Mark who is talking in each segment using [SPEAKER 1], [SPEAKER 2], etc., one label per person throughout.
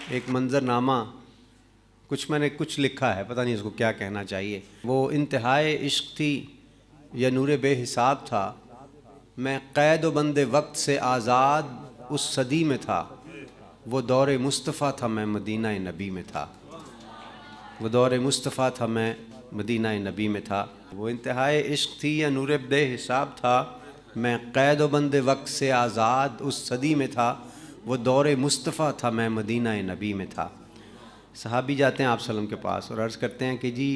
[SPEAKER 1] ایک منظر نامہ میں نے کچھ لکھا ہے، پتہ نہیں اس کو کیا کہنا چاہیے۔ وہ انتہائے عشق تھی یا نور بے حساب تھا، میں قید و بند وقت سے آزاد اس صدی میں تھا، وہ دور مصطفیٰ تھا میں مدینہ نبی میں تھا، وہ دور مصطفیٰ تھا میں مدینہ نبی میں تھا۔ وہ انتہائے عشق تھی یا نور بے حساب تھا، میں قید و بند وقت سے آزاد اس صدی میں تھا، وہ دور مصطفیٰ تھا میں مدینہ نبی میں تھا۔ صحابی جاتے ہیں آپ صلی اللہ علیہ وسلم کے پاس اور عرض کرتے ہیں کہ جی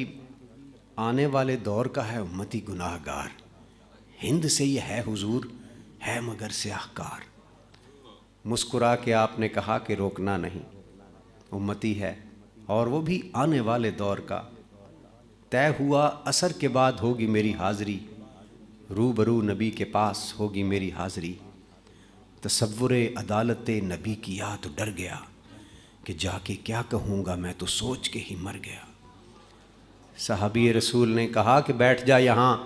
[SPEAKER 1] آنے والے دور کا ہے امتی گناہ گار، ہند سے یہ ہے حضور ہے مگر سیاہ کار۔ مسکرا کے آپ نے کہا کہ روکنا نہیں، امتی ہے اور وہ بھی آنے والے دور کا، طے ہوا عصر کے بعد ہوگی میری حاضری، روبرو نبی کے پاس ہوگی میری حاضری۔ تصور عدالت نبی کیا تو ڈر گیا کہ جا کے کیا کہوں گا میں تو سوچ کے ہی مر گیا۔ صحابی رسول نے کہا کہ بیٹھ جا یہاں،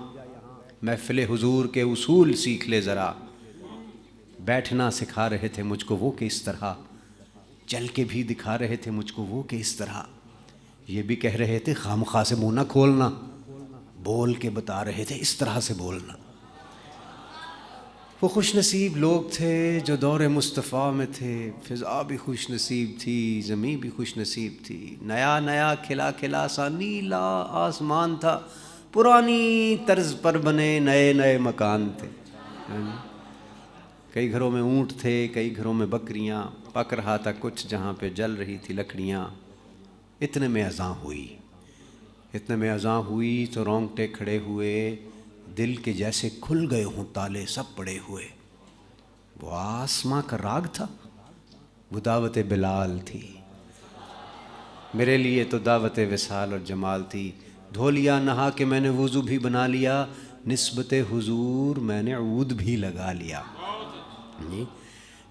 [SPEAKER 1] محفل حضور کے اصول سیکھ لے ذرا۔ بیٹھنا سکھا رہے تھے مجھ کو وہ کہ اس طرح، چل کے بھی دکھا رہے تھے مجھ کو وہ کہ اس طرح، یہ بھی کہہ رہے تھے خامخواہ سے منہ نہ کھولنا، بول کے بتا رہے تھے اس طرح سے بولنا۔ وہ خوش نصیب لوگ تھے جو دور مصطفیٰ میں تھے، فضا بھی خوش نصیب تھی، زمین بھی خوش نصیب تھی، نیا نیا کھلا کھلا سا نیلا آسمان تھا، پرانی طرز پر بنے نئے نئے مکان تھے۔ کئی گھروں میں اونٹ تھے، کئی گھروں میں بکریاں، پک رہا تھا کچھ جہاں پہ جل رہی تھی لکڑیاں۔ اتنے میں اذان ہوئی، اتنے میں اذان ہوئی تو رونگٹے کھڑے ہوئے، دل کے جیسے کھل گئے ہوں تالے سب پڑے ہوئے۔ وہ آسماں کا راگ تھا، وہ دعوت بلال تھی، میرے لیے تو دعوت وصال اور جمال تھی۔ دھو لیا نہا کے میں نے وضو بھی بنا لیا، نسبت حضور میں نے عود بھی لگا لیا۔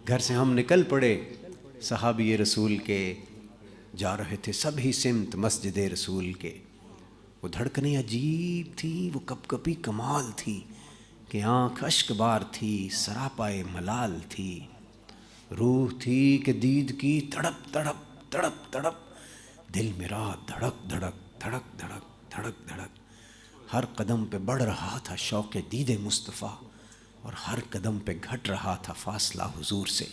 [SPEAKER 1] گھر سے ہم نکل پڑے صحابی رسول کے، جا رہے تھے سبھی سمت مسجد رسول کے۔ وہ دھڑکنیں عجیب تھی، وہ کپ کپی کمال تھی، کہ آنکھ اشک بار تھی سراپائے ملال تھی، روح تھی کہ دید کی تڑپ تڑپ تڑپ تڑپ، دل میرا دھڑک دھڑک دھڑک دھڑک دھڑک دھڑک، ہر قدم پہ بڑھ رہا تھا شوق دید مصطفیٰ، اور ہر قدم پہ گھٹ رہا تھا فاصلہ حضور سے۔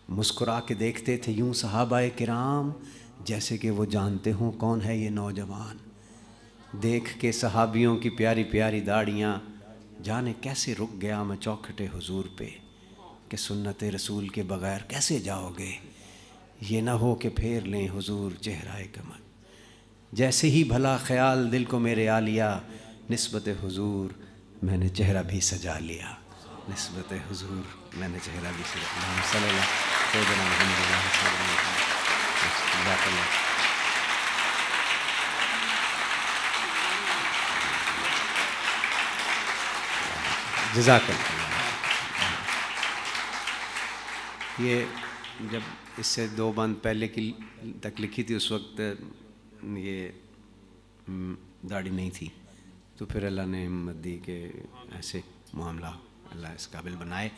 [SPEAKER 1] مسکرا کے دیکھتے تھے یوں صحابہ کرام، جیسے کہ وہ جانتے ہوں کون ہے یہ نوجوان۔ دیکھ کے صحابیوں کی پیاری پیاری داڑیاں، جانے کیسے رک گیا میں چوکھٹے حضور پہ، کہ سنت رسول کے بغیر کیسے جاؤ گے، یہ نہ ہو کہ پھیر لیں حضور چہرہ کمر۔ جیسے ہی بھلا خیال دل کو میرے آ لیا، نسبت حضور میں نے چہرہ بھی سجا لیا، نسبت حضور میں نے چہرہ بھی سجا لیا۔ صلی اللہ سیدنا محمد اللہ صلی اللہ علیہ وسلم۔ جزاک اللہ۔ یہ جب اس سے 2 بند پہلے کی تک لکھی تھی اس وقت یہ داڑھی نہیں تھی، تو پھر اللہ نے ہمت دی کہ ایسے معاملہ اللہ اس قابل بنائے۔